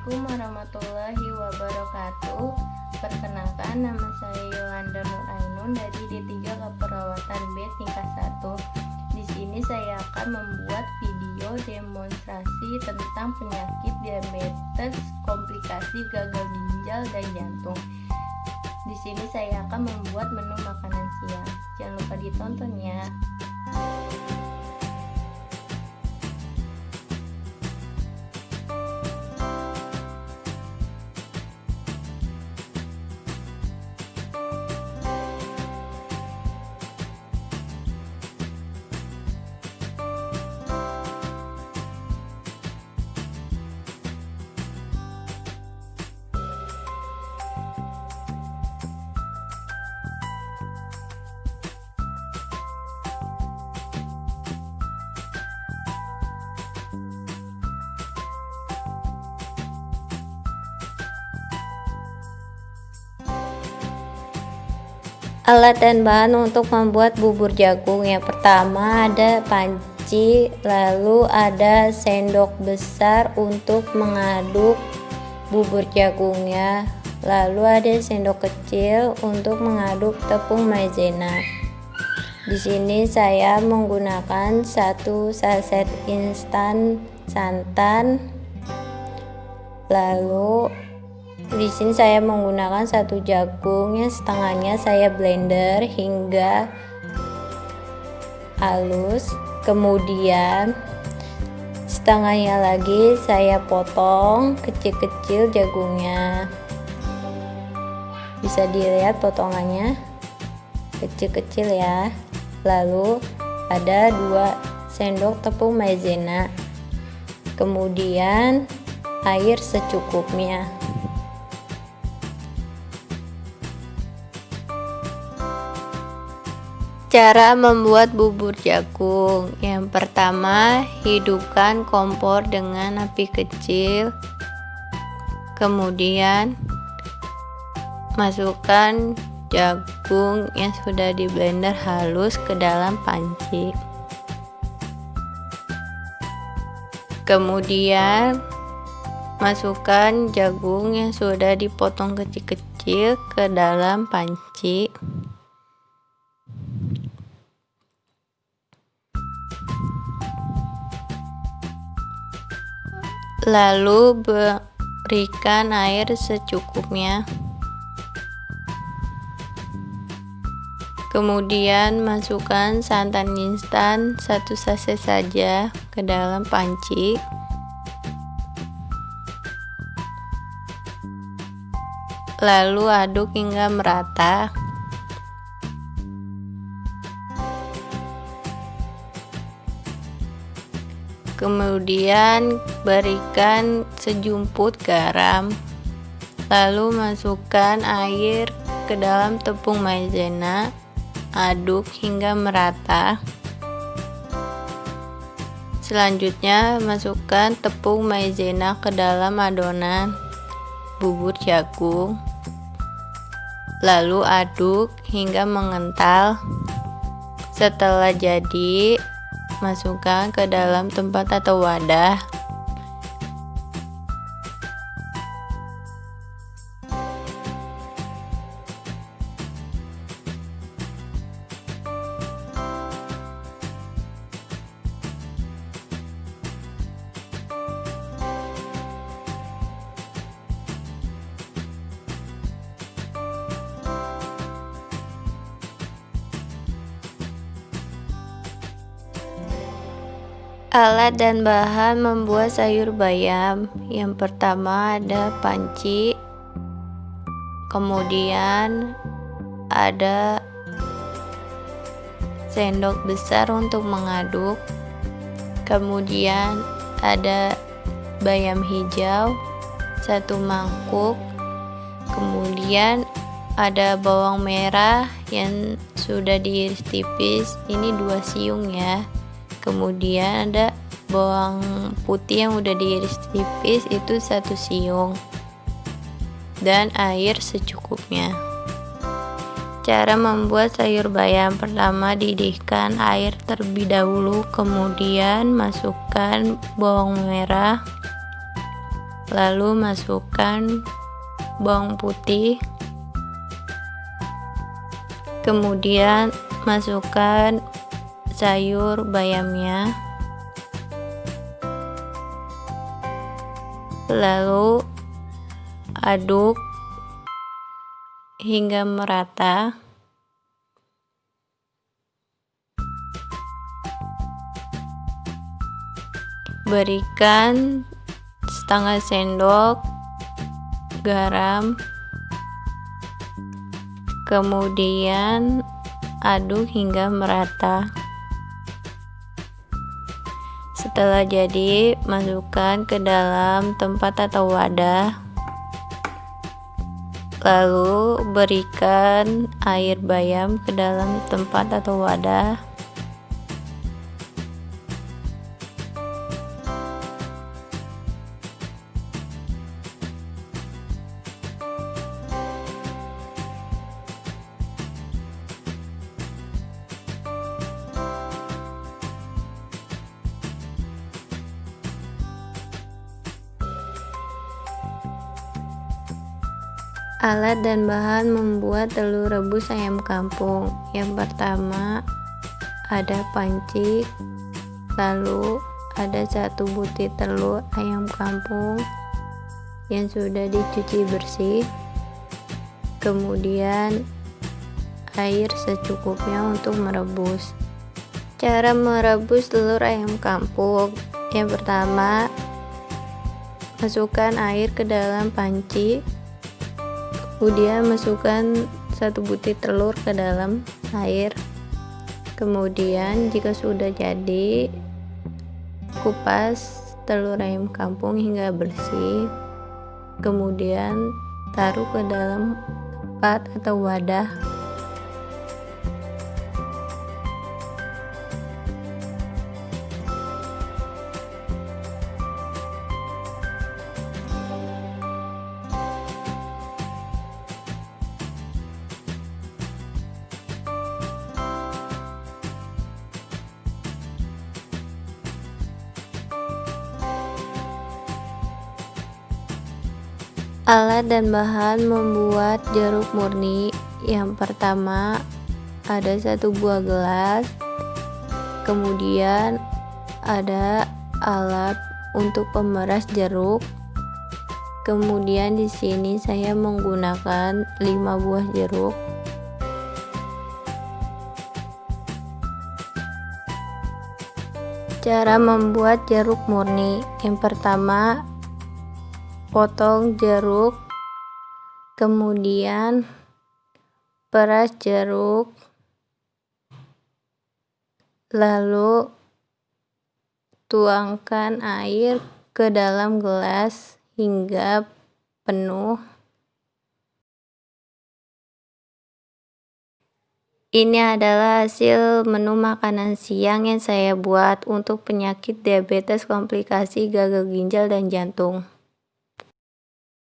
Assalamualaikum warahmatullahi wabarakatuh. Perkenalkan, nama saya Yolanda Nur Ainun dari D3 Keperawatan B tingkat 1. Di sini saya akan membuat video demonstrasi tentang penyakit diabetes, komplikasi gagal ginjal dan jantung. Di sini saya akan membuat menu makanan siang. Jangan lupa ditonton ya. Alat dan bahan untuk membuat bubur jagung. Yang pertama ada panci, lalu ada sendok besar untuk mengaduk bubur jagungnya, lalu ada sendok kecil untuk mengaduk tepung maizena. Di sini saya menggunakan 1 saset instan santan, lalu di sini saya menggunakan 1 jagung yang setengahnya saya blender hingga halus, kemudian setengahnya lagi saya potong kecil-kecil jagungnya. Bisa dilihat potongannya kecil-kecil ya. Lalu ada 2 sendok tepung maizena, kemudian air secukupnya. Cara membuat bubur jagung. Yang pertama, hidupkan kompor dengan api kecil. Kemudian masukkan jagung yang sudah di blender halus ke dalam panci. Kemudian masukkan jagung yang sudah dipotong kecil-kecil ke dalam panci. Lalu berikan air secukupnya. Kemudian masukkan santan instan 1 saset saja ke dalam panci. Lalu aduk hingga merata. Kemudian berikan sejumput garam, lalu masukkan air ke dalam tepung maizena, aduk hingga merata. Selanjutnya masukkan tepung maizena ke dalam adonan bubur jagung, lalu aduk hingga mengental. Setelah jadi, masukkan ke dalam tempat atau wadah. Alat dan bahan membuat sayur bayam. Yang pertama ada panci, kemudian ada sendok besar untuk mengaduk, kemudian ada bayam hijau 1 mangkuk, kemudian ada bawang merah yang sudah diiris tipis, ini 2 siung ya. Kemudian ada bawang putih yang udah diiris tipis, itu 1 siung, dan air secukupnya. Cara membuat sayur bayam. Pertama, didihkan air terlebih dahulu, kemudian masukkan bawang merah, lalu masukkan bawang putih, kemudian masukkan sayur bayamnya, lalu aduk hingga merata. Berikan setengah sendok garam, kemudian aduk hingga merata. Setelah jadi, masukkan ke dalam tempat atau wadah, lalu berikan air bayam ke dalam tempat atau wadah. Alat dan bahan membuat telur rebus ayam kampung. Yang pertama ada panci, lalu ada 1 butir telur ayam kampung yang sudah dicuci bersih, kemudian air secukupnya untuk merebus. Cara merebus telur ayam kampung: yang pertama, masukkan air ke dalam panci, kemudian masukkan 1 butir telur ke dalam air. Kemudian jika sudah jadi, kupas telur ayam kampung hingga bersih. Kemudian taruh ke dalam tempat atau wadah. Alat dan bahan membuat jeruk murni. Yang pertama ada 1 buah gelas, kemudian ada alat untuk pemeras jeruk. Kemudian di sini saya menggunakan 5 buah jeruk. Cara membuat jeruk murni: yang pertama, potong jeruk, kemudian peras jeruk, lalu tuangkan air ke dalam gelas hingga penuh. Ini adalah hasil menu makanan siang yang saya buat untuk penyakit diabetes, komplikasi gagal ginjal dan jantung.